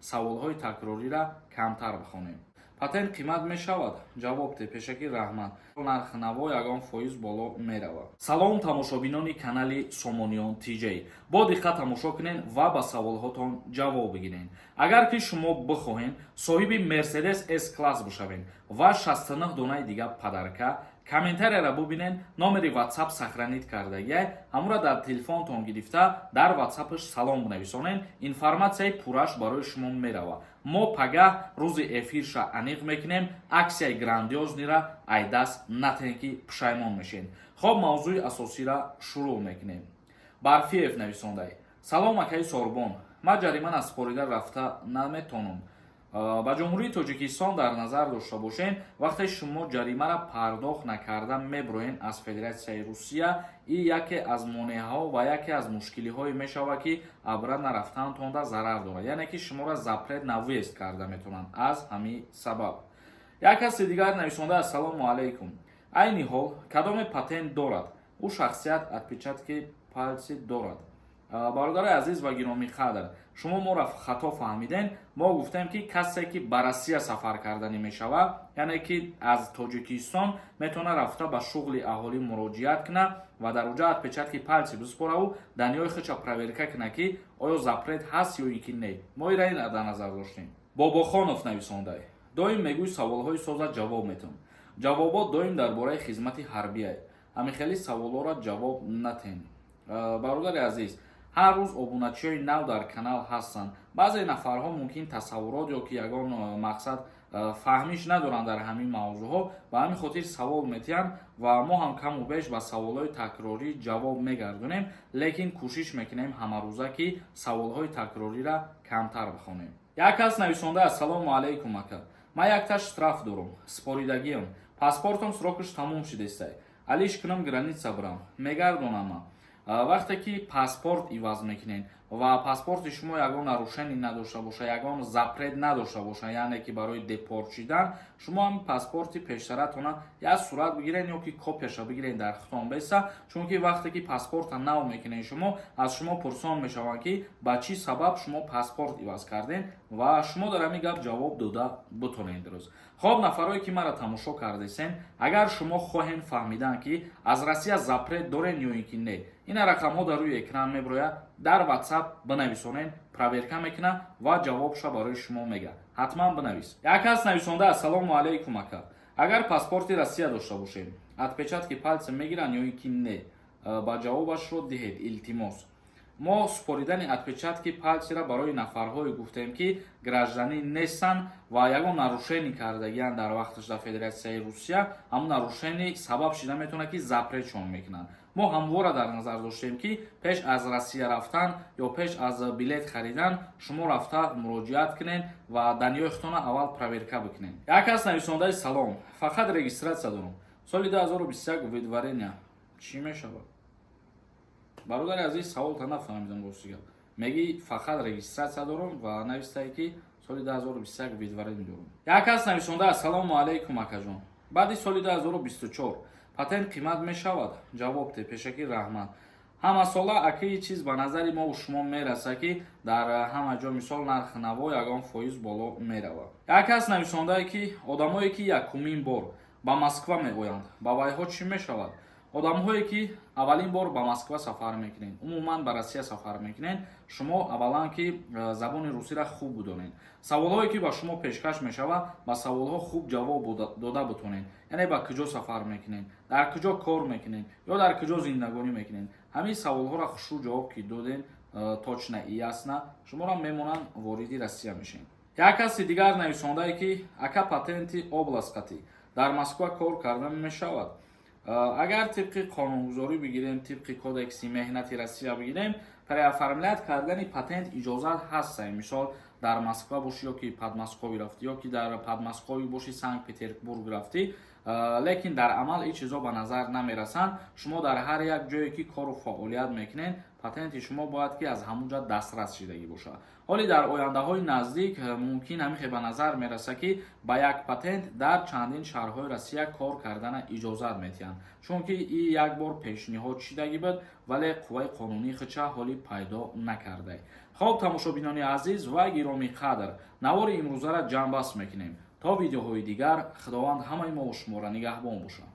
саволҳои такрориро камтар бихонем. Патент қимат мешавад? Ҷавоб де пешакӣ раҳмат. Нархи наво ягон фоиз боло меравад. Салом тамошобинони канали Сомониён TJ. Бо диққат тамошо кунед ва ба саволҳотон ҷавоб бигиред. Агар ки шумо бихоҳед соҳиби Mercedes S-класс бишавед ва 69 донаи дига падарка, комментарияро бубинед, номери WhatsApp сохранид кардагия, ҳамура дар телефонтон гирифта дар WhatsAppш салом нависонед, информатсияи пурраш барои шумо мерава. Мо пагаҳ рӯзи эфирша аниқ мекунем, аксияи грандиознира айдаст натен ки пушаймон мешед. Хоб мавзӯи асосиро шурӯъ мекунем. Барфиев нависондай: салом акаи Сорбон, ман ҷариман спорида рафта наметонам. ба ҷумҳурии Тоҷикистон дар назар дошта бошед, вақте шумо ҷаримаро пардохт накарда мебироед аз Федератсияи Русия, ин яке аз монеаҳо ва яке аз мушкилиҳое мешавад ки абра нарафтанатонда зарар дорад, яъне ки шуморо запрет навъест карда метавонанд аз ҳамин сабаб. Як каси дигар нависонда: ассалому алайкум, айни ҳол кадоме патент дорад? ӯ шахсият отпечатки палси дорад? бародари азиз ва гиромӣ қадр, шумо моро хато фаҳмиден. Мо гуфтем ки касе ки ба Россия сафар карданӣ мешавад, яъне ки аз Тоҷикистон метавона рафта ба шуғли аҳолӣ муроҷиат куна ва дар уҷа отпечатки палси биспораву даниёи худша проверка куна ки оё запрет ҳаст ё ин ки не. Мо ира дар назар доштем. Бобохонов нависондай: доим мегӯй саволҳои соза ҷавоб метам. Ҷавобот доим дар бораи хизмати ҳарбия. Ҳамихели саволҳоро ҷавоб натем. Бародари азиз, ҳар рӯз обуначиҳои нав дар канал ҳастанд. баъзе нафарҳо мумкин тасаввурот ё ки ягон мақсад фаҳмиш надоранд дар ҳамин мавзӯъҳо, ба ҳамин хотир савол метиҳанд ва мо ҳам каму беш ба саволҳои такрорӣ ҷавоб мегардонем, лекин кӯшиш мекунем ҳамарӯза ки саволҳои такрориро камтар бихонем. Як кас нависонда: ассалому алайкум ака, ман якта штраф дорам, споридагиам, паспортам срокаш тамом шудестай, алиш кунам граница бирам, мегардонам. Вақте ки паспорт иваз мекунед ва паспорти шумо ягон нарушенӣ надошта боша, ягон запрет надошта боша, яъне ки барои депорт шудан, шумо ҳамин паспорти пештаратона як сурат бигиред ё ки копияша бигиред дар хутон беста, чунки вақте ки паспорта нав мекунед шумо, аз шумо пурсон мешаванд ки ба чӣ сабаб шумо паспорт иваз кардед ва шумо дар ҳамин гап ҷавоб дода битонед рӯз. Хоб нафарое ки маро тамошо кардесен, агар шумо хоҳед фаҳмидан ки аз Россия запрет доред ё ин ки не, ина рақамҳо дар рӯи экран мебирояд, дар WhatsApp бинависонед, проверка мекуна ва ҷавобша барои шумо мега. ҳатман бинавис. Як кас нависонда: ассалому алайкум ака, агар паспорти Россия дошта бошед, отпечатки палси мегиранд ё ин ки не? Ба ҷавобашро диҳед илтимос. мо споридани отпечатки палсиро барои нафарҳое гуфтем ки гражданин нестанд ва ягон нарушенӣ кардагиянд дар вақташ дар Федератсияи Русия, ҳамун нарушенӣ сабаб шуда метавонад ки запретшон мекунанд. мо ҳамвора дар назар доштем ки пеш аз Россия рафтан ё пеш аз билет харидан шумо рафта муроҷиат кунед ва даниёи худтона аввал проверка бикунед. Як кас нависондаи: салом, фақат регистратсия дорам, соли 2021 видварения чӣ мешавад? Бародари азиз, саволта нафаҳмидам ростига. Меги фақат регистратсия дорам ва навистае ки соли 2021 видварения дорам. Як кас нависонда: ассалому алайкум акаҷон, баъди соли 2024 патент қимат мешавад? Ҷавоб де пешакӣ раҳмат. ҳамасола акии чиз ба назари мо шумо мераса ки дар ҳама ҷо мисол нархи наво ягон фоиз боло меравад. Як кас нависондае ки одамое ки якумин бор ба Москва меоянд, ба вайҳо чӣ мешавад? одамҳое ки аввалин бор ба Москва сафар мекунед, умуман ба Россия сафар мекунед, шумо аввалан ки забони русиро хуб будонед. Саволҳое ки ба шумо пешкаш мешавад, ба саволҳо хуб ҷавоб дода бутонед. Яъне ба куҷо сафар мекунед, дар куҷо кор мекунед ё дар куҷо зиндагонӣ мекунед. Ҳамин саволҳоро хушу ҷавоб ки додед точно и ясна, шуморо мемонанд вориди Россия мешед. Як каси дигар нависондае ки ака патенти областқатӣ дар Москва кор карда мешавад. Агар тибқи қонунгузорӣ бигирем, тибқи кодекси меҳнати Россия бигирем, преоформлят кардани патент иҷозат ҳастае. Мисол дар Москва бошӣ ё ки Подмосковӣ рафтӣ, ё ки дар Подмосковӣ бошӣ Санкт-Петербург рафтӣ, лекин дар амал ин чизо ба назар намерасанд. Шумо дар ҳар як ҷое ки кору фаъолият мекунед, патенти шумо бояд ки аз ҳамун ҷо дастрас шидагӣ бошад. ҳоли дар ояндаҳои наздик мумкин ҳамихе ба назар мерасад ки ба як патент дар чандин шаҳрҳои Россия кор кардана иҷозат метиҳанд, чунки ин як бор пешниҳод шидагӣ буд, вале қувваи қонунии худша ҳоли пайдо накардаи. хоб тамошобинони азиз ва гироми қадр, навори имрӯзара ҷамъбаст мекунем. То видеоҳои дигар, худованд ҳамаи мо ва шуморо нигаҳбон бошад.